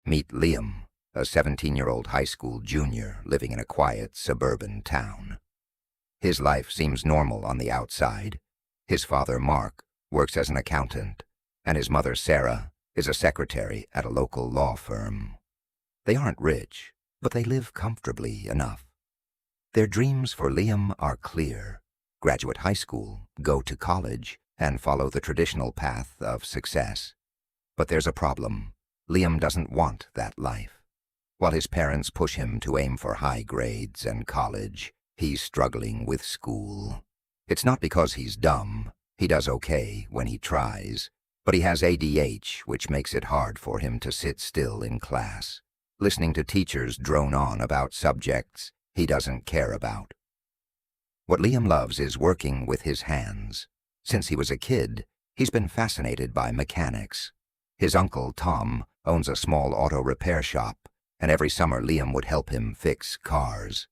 Meet Liam, a 17-year-old high school junior living in a quiet suburban town. His life seems normal on the outside. His father, Mark, works as an accountant, and his mother, Sarah, is a secretary at a local law firm. They aren't rich, but they live comfortably enough. Their dreams for Liam are clear: graduate high school, go to college, and follow the traditional path of success. But there's a problem. Liam doesn't want that life. While his parents push him to aim for high grades and college, he's struggling with school. It's not because he's dumb. He does okay when he tries, but he has ADHD, which makes it hard for him to sit still in class, listening to teachers drone on about subjects he doesn't care about. What Liam loves is working with his hands. Since he was a kid, he's been fascinated by mechanics. His uncle, Tom, owns a small auto repair shop, and every summer Liam would help him fix cars.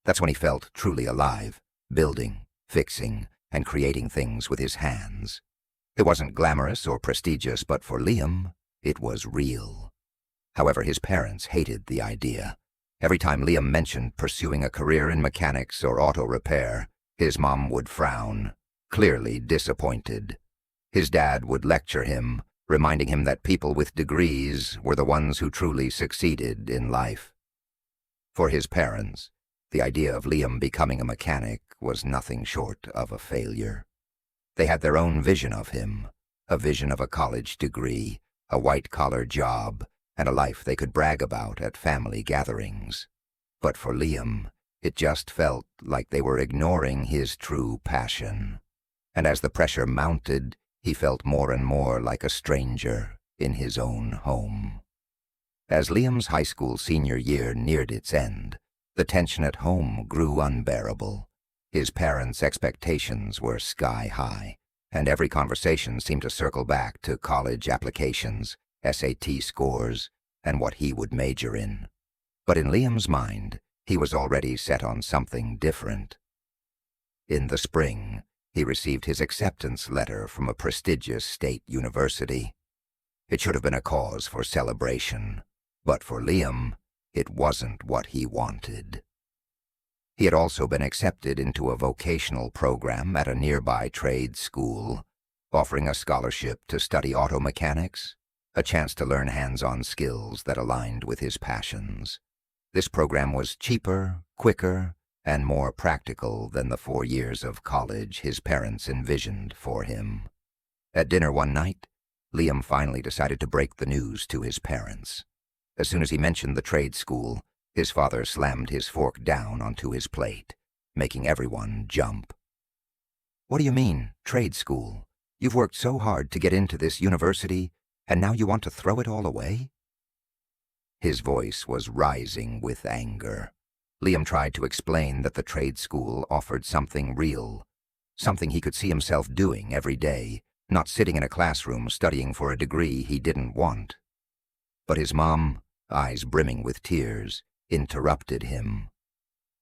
That's when he felt truly alive, building, fixing, and creating things with his hands. It wasn't glamorous or prestigious, but for Liam, it was real. However, his parents hated the idea. Every time Liam mentioned pursuing a career in mechanics or auto repair, his mom would frown, clearly disappointed. His dad would lecture him, reminding him that people with degrees were the ones who truly succeeded in life. For his parents, the idea of Liam becoming a mechanic was nothing short of a failure. They had their own vision of him, a vision of a college degree, a white-collar job, and a life they could brag about at family gatherings. But for Liam, it just felt like they were ignoring his true passion. And as the pressure mounted, he felt more and more like a stranger in his own home. As Liam's high school senior year neared its end, the tension at home grew unbearable. His parents' expectations were sky-high, and every conversation seemed to circle back to college applications, SAT scores, and what he would major in. But in Liam's mind, he was already set on something different. In the spring, he received his acceptance letter from a prestigious state university. It should have been a cause for celebration, but for Liam, it wasn't what he wanted. He had also been accepted into a vocational program at a nearby trade school, offering a scholarship to study auto mechanics, a chance to learn hands-on skills that aligned with his passions. This program was cheaper, quicker, and more practical than the 4 years of college his parents envisioned for him. At dinner one night, Liam finally decided to break the news to his parents. As soon as he mentioned the trade school, his father slammed his fork down onto his plate, making everyone jump. "What do you mean, trade school? You've worked so hard to get into this university, and now you want to throw it all away?" His voice was rising with anger. Liam tried to explain that the trade school offered something real, something he could see himself doing every day, not sitting in a classroom studying for a degree he didn't want. But his mom, eyes brimming with tears, interrupted him.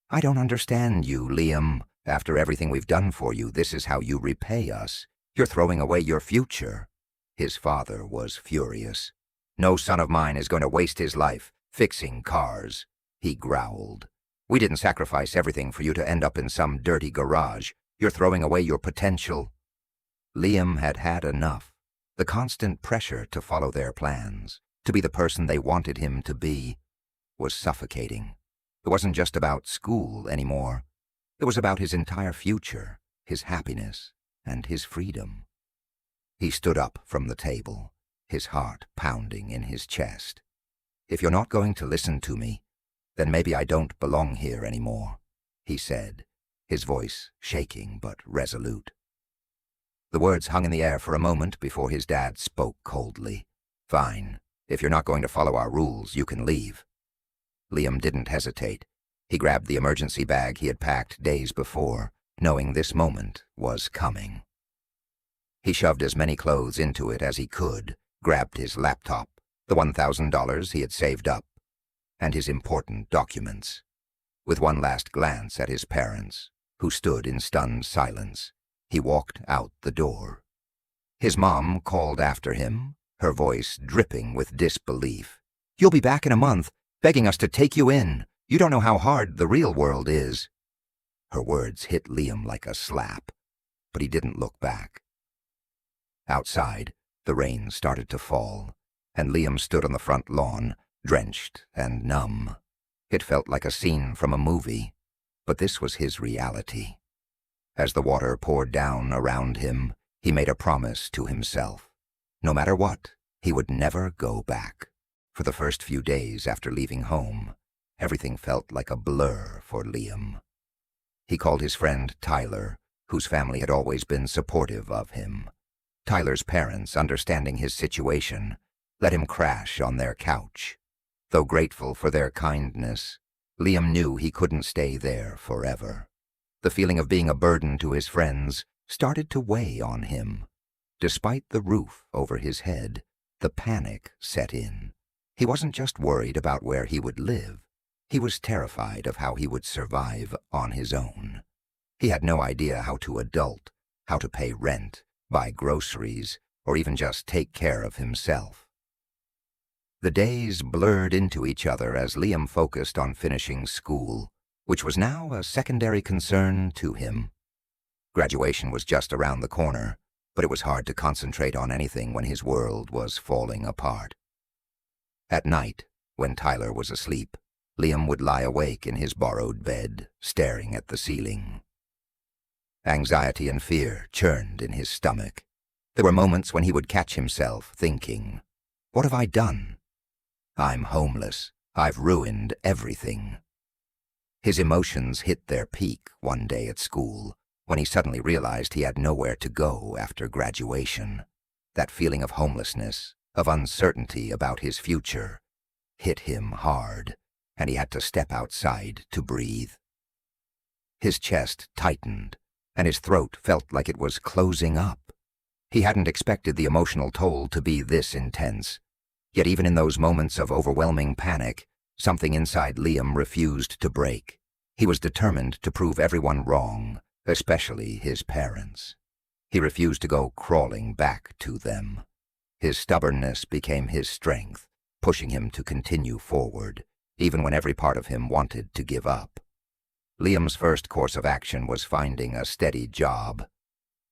"I don't understand you, Liam. After everything we've done for you, this is how you repay us. You're throwing away your future." His father was furious. "No son of mine is going to waste his life fixing cars," he growled. "We didn't sacrifice everything for you to end up in some dirty garage. You're throwing away your potential." Liam had had enough. The constant pressure to follow their plans, to be the person they wanted him to be, was suffocating. It wasn't just about school anymore. It was about his entire future, his happiness, and his freedom. He stood up from the table, his heart pounding in his chest. "If you're not going to listen to me, then maybe I don't belong here anymore," he said, his voice shaking but resolute. The words hung in the air for a moment before his dad spoke coldly. "Fine. If you're not going to follow our rules, you can leave." Liam didn't hesitate. He grabbed the emergency bag he had packed days before, knowing this moment was coming. He shoved as many clothes into it as he could, grabbed his laptop, the $1,000 he had saved up, and his important documents. With one last glance at his parents, who stood in stunned silence, he walked out the door. His mom called after him, her voice dripping with disbelief. You'll be back in a month, begging us to take you in. You don't know how hard the real world is." Her words hit Liam like a slap, but he didn't look back. Outside, the rain started to fall, and Liam stood on the front lawn, drenched and numb. It felt like a scene from a movie, but this was his reality. As the water poured down around him, he made a promise to himself. No matter what, he would never go back. For the first few days after leaving home, everything felt like a blur for Liam. He called his friend Tyler, whose family had always been supportive of him. Tyler's parents, understanding his situation, let him crash on their couch. Though grateful for their kindness, Liam knew he couldn't stay there forever. The feeling of being a burden to his friends started to weigh on him. Despite the roof over his head, the panic set in. He wasn't just worried about where he would live. He was terrified of how he would survive on his own. He had no idea how to adult, how to pay rent, buy groceries, or even just take care of himself. The days blurred into each other as Liam focused on finishing school, which was now a secondary concern to him. Graduation was just around the corner, but it was hard to concentrate on anything when his world was falling apart. At night, when Tyler was asleep, Liam would lie awake in his borrowed bed, staring at the ceiling. Anxiety and fear churned in his stomach. There were moments when he would catch himself thinking, "What have I done? I'm homeless. I've ruined everything." His emotions hit their peak one day at school, when he suddenly realized he had nowhere to go after graduation. That feeling of homelessness, of uncertainty about his future, hit him hard, and he had to step outside to breathe. His chest tightened, and his throat felt like it was closing up. He hadn't expected the emotional toll to be this intense. Yet even in those moments of overwhelming panic, something inside Liam refused to break. He was determined to prove everyone wrong, especially his parents. He refused to go crawling back to them. His stubbornness became his strength, pushing him to continue forward, even when every part of him wanted to give up. Liam's first course of action was finding a steady job.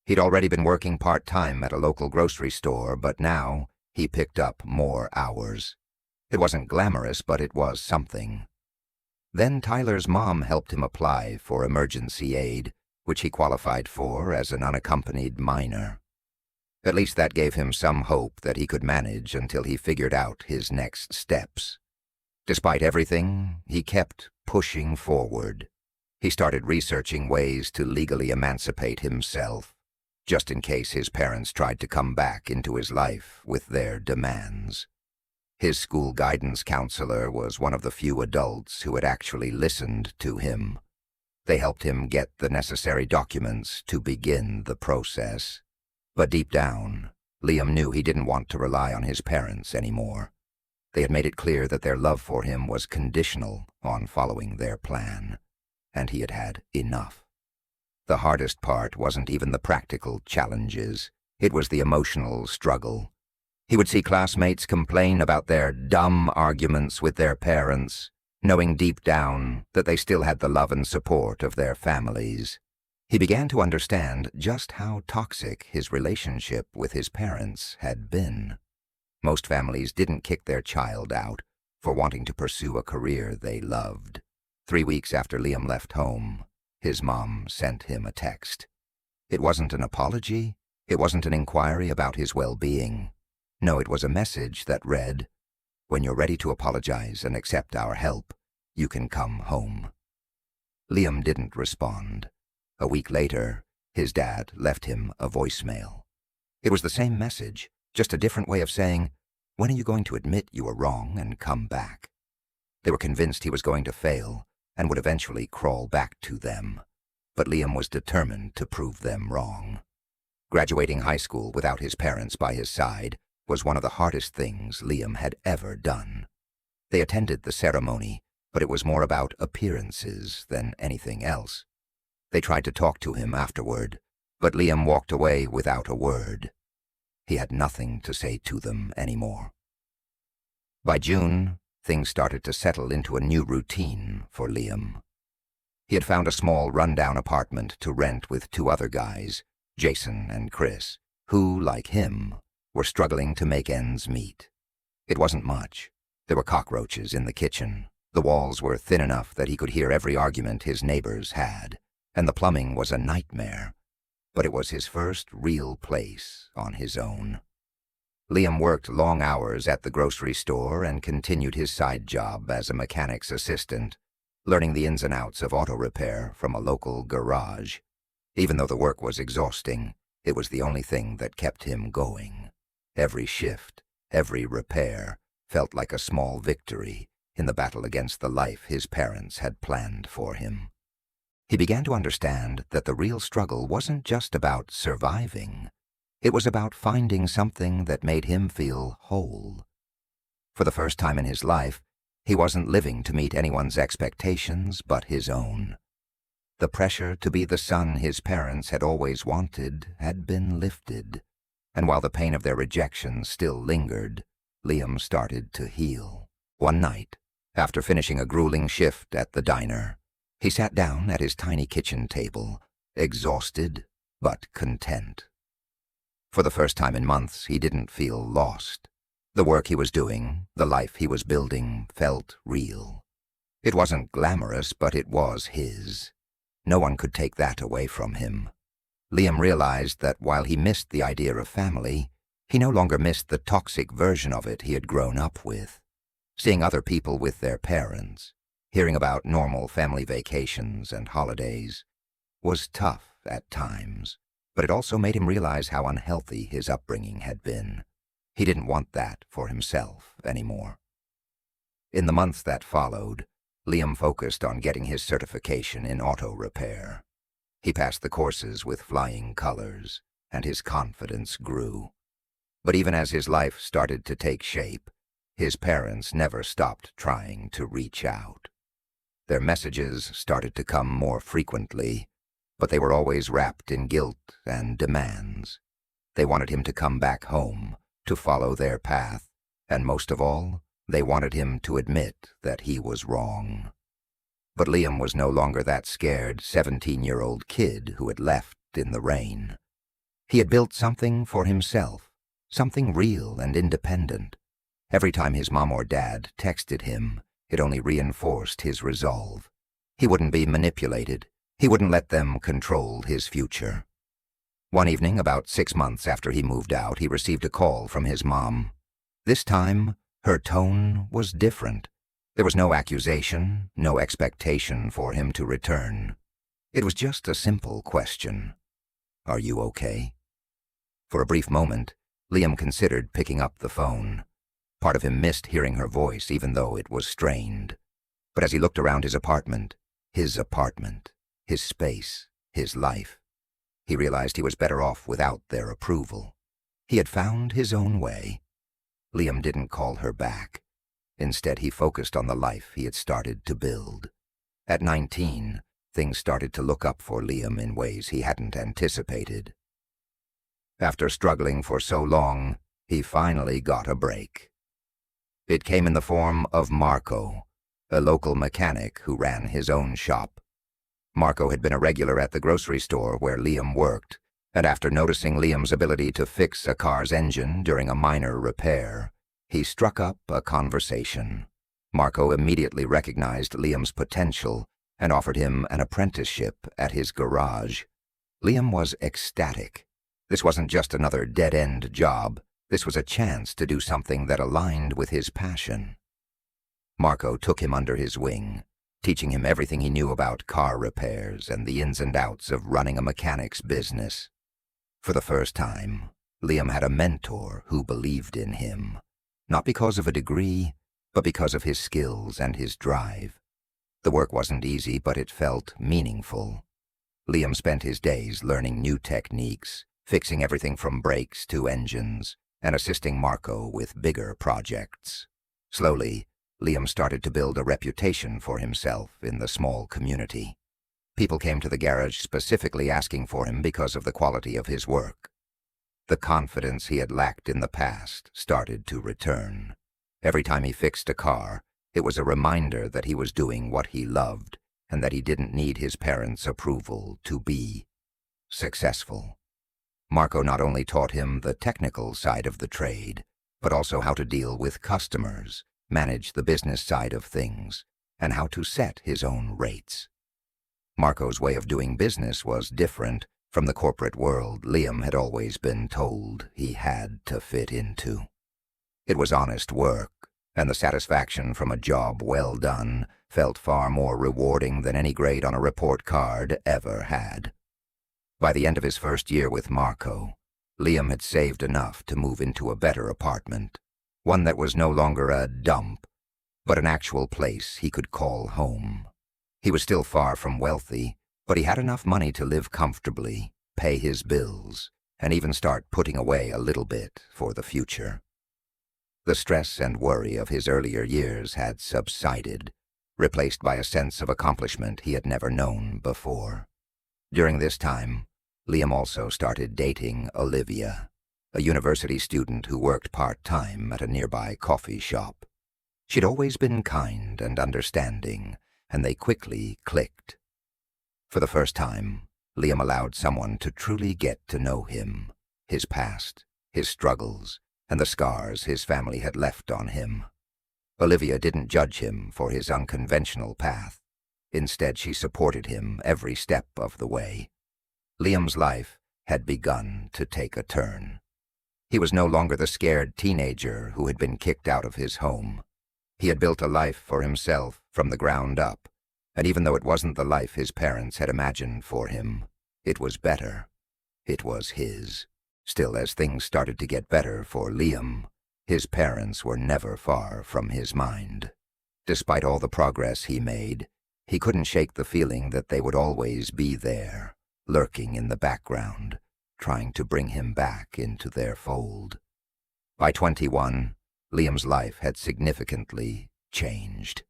He'd already been working part-time at a local grocery store, but now he picked up more hours. It wasn't glamorous, but it was something. Then Tyler's mom helped him apply for emergency aid, which he qualified for as an unaccompanied minor. At least that gave him some hope that he could manage until he figured out his next steps. Despite everything, he kept pushing forward. He started researching ways to legally emancipate himself, just in case his parents tried to come back into his life with their demands. His school guidance counselor was one of the few adults who had actually listened to him. They helped him get the necessary documents to begin the process. But deep down, Liam knew he didn't want to rely on his parents anymore. They had made it clear that their love for him was conditional on following their plan, and he had had enough. The hardest part wasn't even the practical challenges, it was the emotional struggle. He would see classmates complain about their dumb arguments with their parents, knowing deep down that they still had the love and support of their families. He began to understand just how toxic his relationship with his parents had been. Most families didn't kick their child out for wanting to pursue a career they loved. 3 weeks after Liam left home, his mom sent him a text. It wasn't an apology. It wasn't an inquiry about his well-being. No, it was a message that read, "When you're ready to apologize and accept our help, you can come home." Liam didn't respond. A week later, his dad left him a voicemail. It was the same message, just a different way of saying, "When are you going to admit you were wrong and come back?" They were convinced he was going to fail and would eventually crawl back to them. But Liam was determined to prove them wrong. Graduating high school without his parents by his side was one of the hardest things Liam had ever done. They attended the ceremony, but it was more about appearances than anything else. They tried to talk to him afterward, but Liam walked away without a word. He had nothing to say to them anymore. By June, things started to settle into a new routine for Liam. He had found a small, run-down apartment to rent with two other guys, Jason and Chris, who, like him, were struggling to make ends meet. It wasn't much. There were cockroaches in the kitchen. The walls were thin enough that he could hear every argument his neighbors had, and the plumbing was a nightmare. But it was his first real place on his own. Liam worked long hours at the grocery store and continued his side job as a mechanic's assistant, learning the ins and outs of auto repair from a local garage. Even though the work was exhausting, it was the only thing that kept him going. Every shift, every repair, felt like a small victory in the battle against the life his parents had planned for him. He began to understand that the real struggle wasn't just about surviving. It was about finding something that made him feel whole. For the first time in his life, he wasn't living to meet anyone's expectations but his own. The pressure to be the son his parents had always wanted had been lifted, and while the pain of their rejection still lingered, Liam started to heal. One night, after finishing a grueling shift at the diner, he sat down at his tiny kitchen table, exhausted but content. For the first time in months, he didn't feel lost. The work he was doing, the life he was building, felt real. It wasn't glamorous, but it was his. No one could take that away from him. Liam realized that while he missed the idea of family, he no longer missed the toxic version of it he had grown up with. Seeing other people with their parents, hearing about normal family vacations and holidays, was tough at times, but it also made him realize how unhealthy his upbringing had been. He didn't want that for himself anymore. In the months that followed, Liam focused on getting his certification in auto repair. He passed the courses with flying colors, and his confidence grew. But even as his life started to take shape, his parents never stopped trying to reach out. Their messages started to come more frequently, but they were always wrapped in guilt and demands. They wanted him to come back home, to follow their path, and most of all, they wanted him to admit that he was wrong. But Liam was no longer that scared 17-year-old kid who had left in the rain. He had built something for himself, something real and independent. Every time his mom or dad texted him, it only reinforced his resolve. He wouldn't be manipulated. He wouldn't let them control his future. One evening, about 6 months after he moved out, he received a call from his mom. This time, her tone was different. There was no accusation, no expectation for him to return. It was just a simple question. "Are you okay?" For a brief moment, Liam considered picking up the phone. Part of him missed hearing her voice, even though it was strained. But as he looked around his apartment, his space, his life, he realized he was better off without their approval. He had found his own way. Liam didn't call her back. Instead, he focused on the life he had started to build. At 19, things started to look up for Liam in ways he hadn't anticipated. After struggling for so long, he finally got a break. It came in the form of Marco, a local mechanic who ran his own shop. Marco had been a regular at the grocery store where Liam worked, and after noticing Liam's ability to fix a car's engine during a minor repair, he struck up a conversation. Marco immediately recognized Liam's potential and offered him an apprenticeship at his garage. Liam was ecstatic. This wasn't just another dead-end job. This was a chance to do something that aligned with his passion. Marco took him under his wing, teaching him everything he knew about car repairs and the ins and outs of running a mechanic's business. For the first time, Liam had a mentor who believed in him, not because of a degree, but because of his skills and his drive. The work wasn't easy, but it felt meaningful. Liam spent his days learning new techniques, fixing everything from brakes to engines, and assisting Marco with bigger projects. Slowly, Liam started to build a reputation for himself in the small community. People came to the garage specifically asking for him because of the quality of his work. The confidence he had lacked in the past started to return. Every time he fixed a car, It was a reminder that he was doing what he loved and that he didn't need his parents' approval to be successful. Marco not only taught him the technical side of the trade, but also how to deal with customers, manage the business side of things, and how to set his own rates. Marco's way of doing business was different from the corporate world Liam had always been told he had to fit into. It was honest work, and the satisfaction from a job well done felt far more rewarding than any grade on a report card ever had. By the end of his first year with Marco, Liam had saved enough to move into a better apartment, one that was no longer a dump, but an actual place he could call home. He was still far from wealthy, but he had enough money to live comfortably, pay his bills, and even start putting away a little bit for the future. The stress and worry of his earlier years had subsided, replaced by a sense of accomplishment he had never known before. During this time, Liam also started dating Olivia, a university student who worked part-time at a nearby coffee shop. She'd always been kind and understanding, and they quickly clicked. For the first time, Liam allowed someone to truly get to know him, his past, his struggles, and the scars his family had left on him. Olivia didn't judge him for his unconventional path. Instead, she supported him every step of the way. Liam's life had begun to take a turn. He was no longer the scared teenager who had been kicked out of his home. He had built a life for himself from the ground up, and even though it wasn't the life his parents had imagined for him, it was better. It was his. Still, as things started to get better for Liam, his parents were never far from his mind. Despite all the progress he made, he couldn't shake the feeling that they would always be there, lurking in the background, trying to bring him back into their fold. By 21, Liam's life had significantly changed.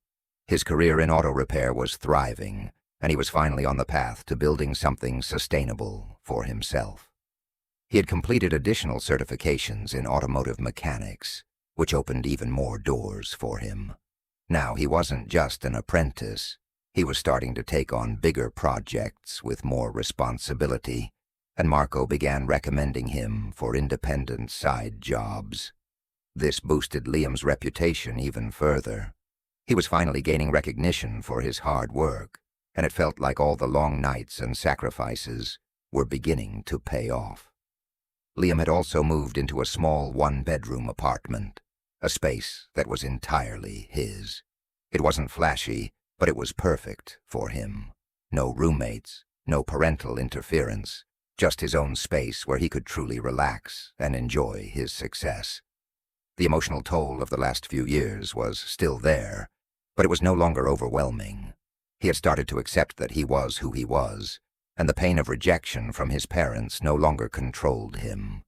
His career in auto repair was thriving, and he was finally on the path to building something sustainable for himself. He had completed additional certifications in automotive mechanics, which opened even more doors for him. Now he wasn't just an apprentice. He was starting to take on bigger projects with more responsibility, and Marco began recommending him for independent side jobs. This boosted Liam's reputation even further. He was finally gaining recognition for his hard work, and it felt like all the long nights and sacrifices were beginning to pay off. Liam had also moved into a small one-bedroom apartment, a space that was entirely his. It wasn't flashy, but it was perfect for him. No roommates, no parental interference, just his own space where he could truly relax and enjoy his success. The emotional toll of the last few years was still there, but it was no longer overwhelming. He had started to accept that he was who he was, and the pain of rejection from his parents no longer controlled him.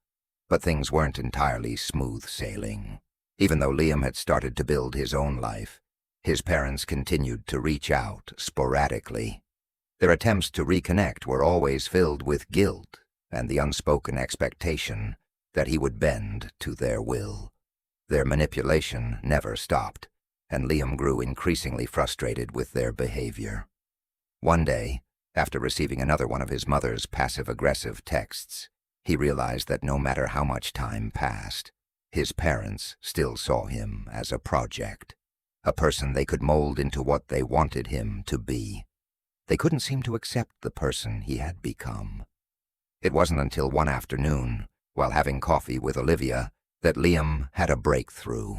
But things weren't entirely smooth sailing. Even though Liam had started to build his own life, his parents continued to reach out sporadically. Their attempts to reconnect were always filled with guilt and the unspoken expectation that he would bend to their will. Their manipulation never stopped, and Liam grew increasingly frustrated with their behavior. One day, after receiving another one of his mother's passive-aggressive texts, he realized that no matter how much time passed, his parents still saw him as a project, a person they could mold into what they wanted him to be. They couldn't seem to accept the person he had become. It wasn't until one afternoon, while having coffee with Olivia, that Liam had a breakthrough.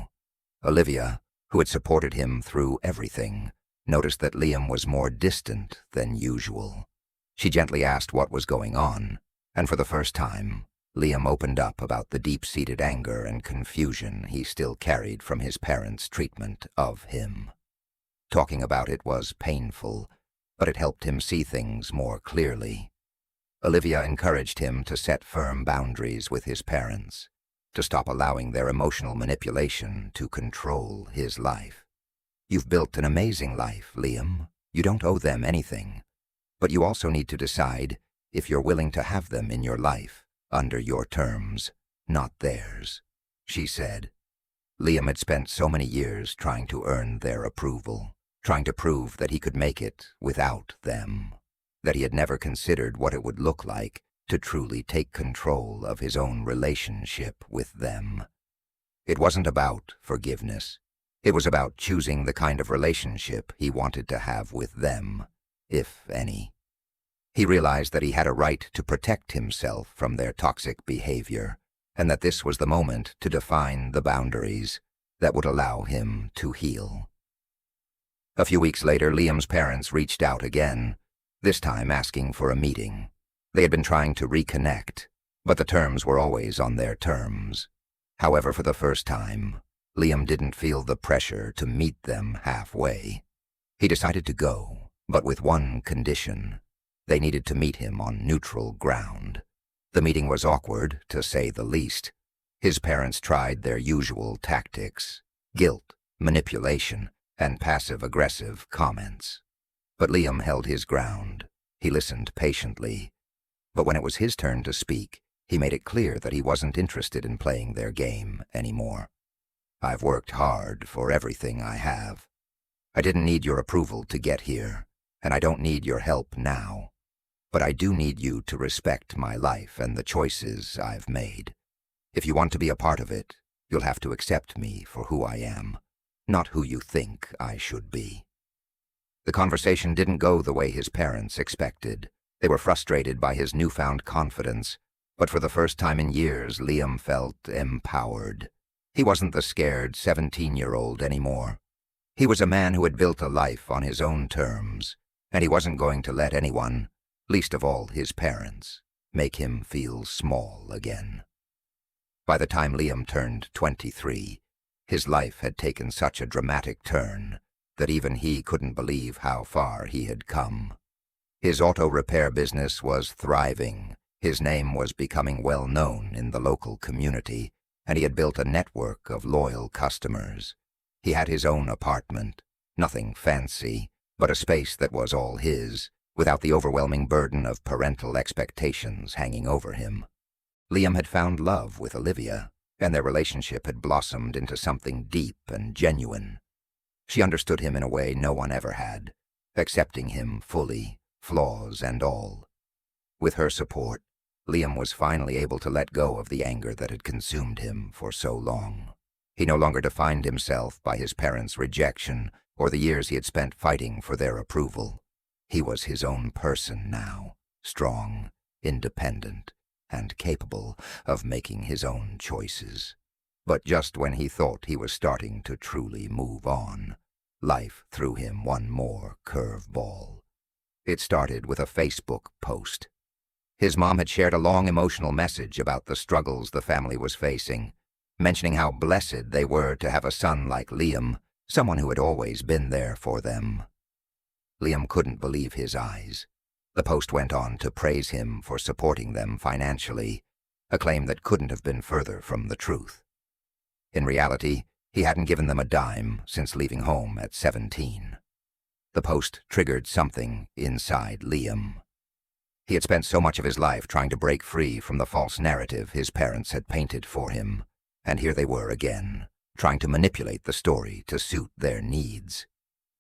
Olivia, who had supported him through everything, noticed that Liam was more distant than usual. She gently asked what was going on, and for the first time, Liam opened up about the deep-seated anger and confusion he still carried from his parents' treatment of him. Talking about it was painful, but it helped him see things more clearly. Olivia encouraged him to set firm boundaries with his parents, to stop allowing their emotional manipulation to control his life. You've built an amazing life, Liam. You don't owe them anything. But you also need to decide if you're willing to have them in your life, under your terms, not theirs, she said. Liam had spent so many years trying to earn their approval, trying to prove that he could make it without them, that he had never considered what it would look like to truly take control of his own relationship with them. It wasn't about forgiveness. It was about choosing the kind of relationship he wanted to have with them, if any. He realized that he had a right to protect himself from their toxic behavior, and that this was the moment to define the boundaries that would allow him to heal. A few weeks later, Liam's parents reached out again, this time asking for a meeting. They had been trying to reconnect, but the terms were always on their terms. However, for the first time, Liam didn't feel the pressure to meet them halfway. He decided to go, but with one condition. They needed to meet him on neutral ground. The meeting was awkward, to say the least. His parents tried their usual tactics: guilt, manipulation, and passive-aggressive comments. But Liam held his ground. He listened patiently. But when it was his turn to speak, he made it clear that he wasn't interested in playing their game anymore. "I've worked hard for everything I have. I didn't need your approval to get here, and I don't need your help now. But I do need you to respect my life and the choices I've made. If you want to be a part of it, you'll have to accept me for who I am, not who you think I should be." The conversation didn't go the way his parents expected. They were frustrated by his newfound confidence, but for the first time in years, Liam felt empowered. He wasn't the scared 17-year-old anymore. He was a man who had built a life on his own terms, and he wasn't going to let anyone, least of all his parents, make him feel small again. By the time Liam turned 23, his life had taken such a dramatic turn that even he couldn't believe how far he had come. His auto repair business was thriving, his name was becoming well known in the local community, and he had built a network of loyal customers. He had his own apartment, nothing fancy, but a space that was all his, without the overwhelming burden of parental expectations hanging over him. Liam had found love with Olivia, and their relationship had blossomed into something deep and genuine. She understood him in a way no one ever had, accepting him fully, flaws and all. With her support, Liam was finally able to let go of the anger that had consumed him for so long. He no longer defined himself by his parents' rejection or the years he had spent fighting for their approval. He was his own person now, strong, independent, and capable of making his own choices. But just when he thought he was starting to truly move on, life threw him one more curveball. It started with a Facebook post. His mom had shared a long emotional message about the struggles the family was facing, mentioning how blessed they were to have a son like Liam, someone who had always been there for them. Liam couldn't believe his eyes. The post went on to praise him for supporting them financially, a claim that couldn't have been further from the truth. In reality, he hadn't given them a dime since leaving home at 17. The post triggered something inside Liam. He had spent so much of his life trying to break free from the false narrative his parents had painted for him, and here they were again, trying to manipulate the story to suit their needs.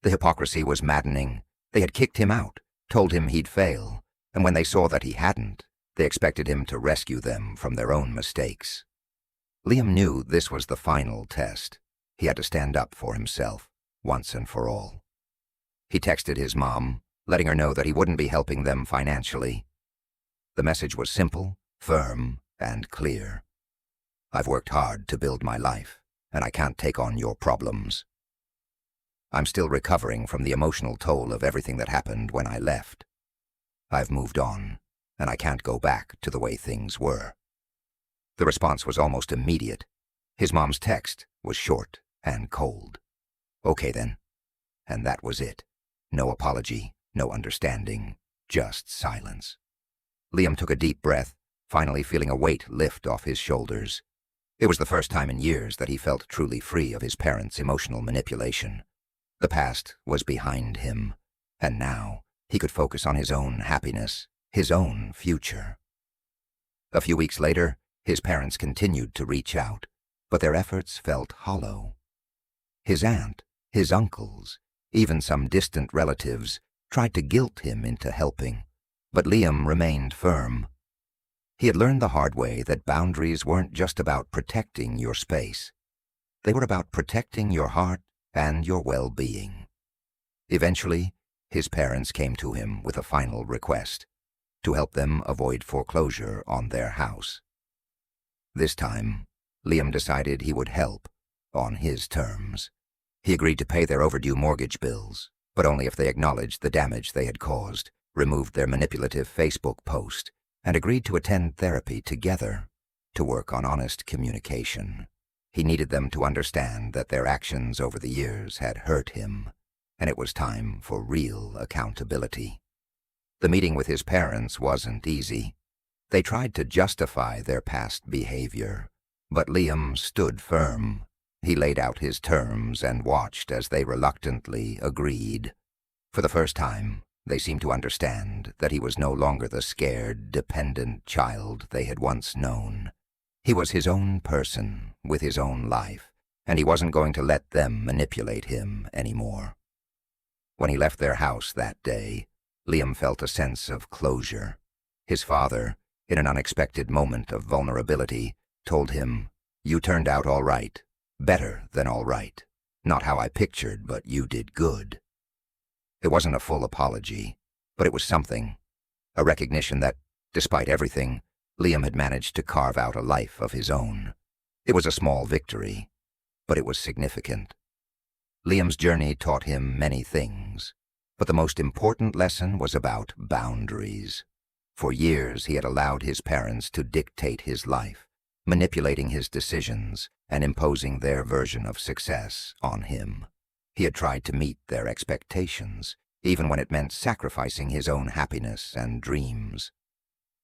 The hypocrisy was maddening. They had kicked him out, told him he'd fail, and when they saw that he hadn't, they expected him to rescue them from their own mistakes. Liam knew this was the final test. He had to stand up for himself, once and for all. He texted his mom, letting her know that he wouldn't be helping them financially. The message was simple, firm, and clear. "I've worked hard to build my life, and I can't take on your problems. I'm still recovering from the emotional toll of everything that happened when I left. I've moved on, and I can't go back to the way things were." The response was almost immediate. His mom's text was short and cold. "Okay then." And that was it. No apology, no understanding, just silence. Liam took a deep breath, finally feeling a weight lift off his shoulders. It was the first time in years that he felt truly free of his parents' emotional manipulation. The past was behind him, and now he could focus on his own happiness, his own future. A few weeks later, his parents continued to reach out, but their efforts felt hollow. His aunt, his uncles, even some distant relatives tried to guilt him into helping, but Liam remained firm. He had learned the hard way that boundaries weren't just about protecting your space. They were about protecting your heart and your well-being. Eventually, his parents came to him with a final request: to help them avoid foreclosure on their house. This time, Liam decided he would help on his terms. He agreed to pay their overdue mortgage bills, but only if they acknowledged the damage they had caused, removed their manipulative Facebook post, and agreed to attend therapy together to work on honest communication. He needed them to understand that their actions over the years had hurt him, and it was time for real accountability. The meeting with his parents wasn't easy. They tried to justify their past behavior, but Liam stood firm. He laid out his terms and watched as they reluctantly agreed. For the first time, they seemed to understand that he was no longer the scared, dependent child they had once known. He was his own person with his own life, and he wasn't going to let them manipulate him anymore. When he left their house that day, Liam felt a sense of closure. His father, in an unexpected moment of vulnerability, told him, "You turned out all right, better than all right. Not how I pictured, but you did good." It wasn't a full apology, but it was something, a recognition that, despite everything, Liam had managed to carve out a life of his own. It was a small victory, but it was significant. Liam's journey taught him many things, but the most important lesson was about boundaries. For years he had allowed his parents to dictate his life, manipulating his decisions and imposing their version of success on him. He had tried to meet their expectations, even when it meant sacrificing his own happiness and dreams.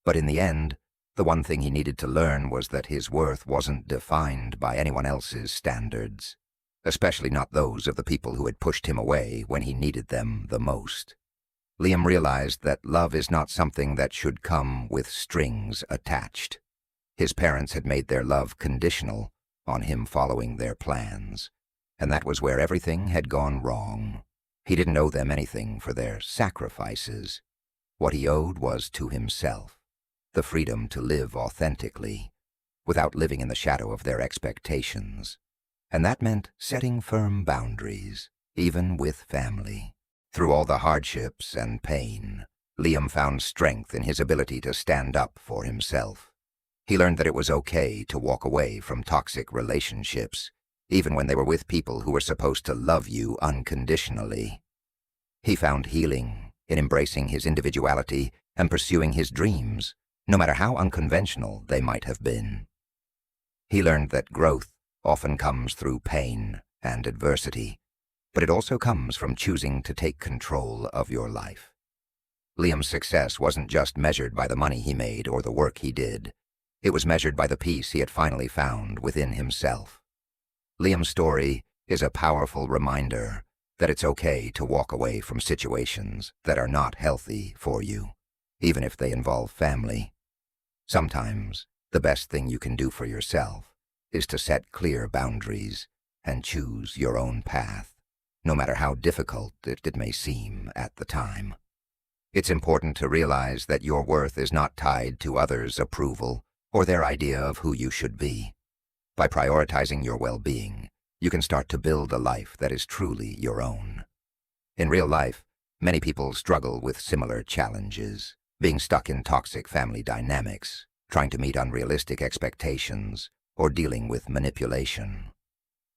But in the end, the one thing he needed to learn was that his worth wasn't defined by anyone else's standards, especially not those of the people who had pushed him away when he needed them the most. Liam realized that love is not something that should come with strings attached. His parents had made their love conditional on him following their plans, and that was where everything had gone wrong. He didn't owe them anything for their sacrifices. What he owed was to himself, the freedom to live authentically, without living in the shadow of their expectations. And that meant setting firm boundaries, even with family. Through all the hardships and pain, Liam found strength in his ability to stand up for himself. He learned that it was okay to walk away from toxic relationships, even when they were with people who were supposed to love you unconditionally. He found healing in embracing his individuality and pursuing his dreams, no matter how unconventional they might have been. He learned that growth often comes through pain and adversity, but it also comes from choosing to take control of your life. Liam's success wasn't just measured by the money he made or the work he did. It was measured by the peace he had finally found within himself. Liam's story is a powerful reminder that it's okay to walk away from situations that are not healthy for you, even if they involve family. Sometimes, the best thing you can do for yourself is to set clear boundaries and choose your own path, no matter how difficult it may seem at the time. It's important to realize that your worth is not tied to others' approval or their idea of who you should be. By prioritizing your well-being, you can start to build a life that is truly your own. In real life, many people struggle with similar challenges, being stuck in toxic family dynamics, trying to meet unrealistic expectations, or dealing with manipulation.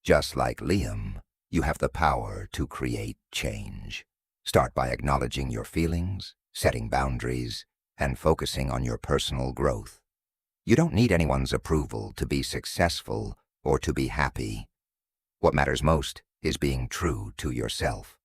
Just like Liam, you have the power to create change. Start by acknowledging your feelings, setting boundaries, and focusing on your personal growth. You don't need anyone's approval to be successful or to be happy. What matters most is being true to yourself.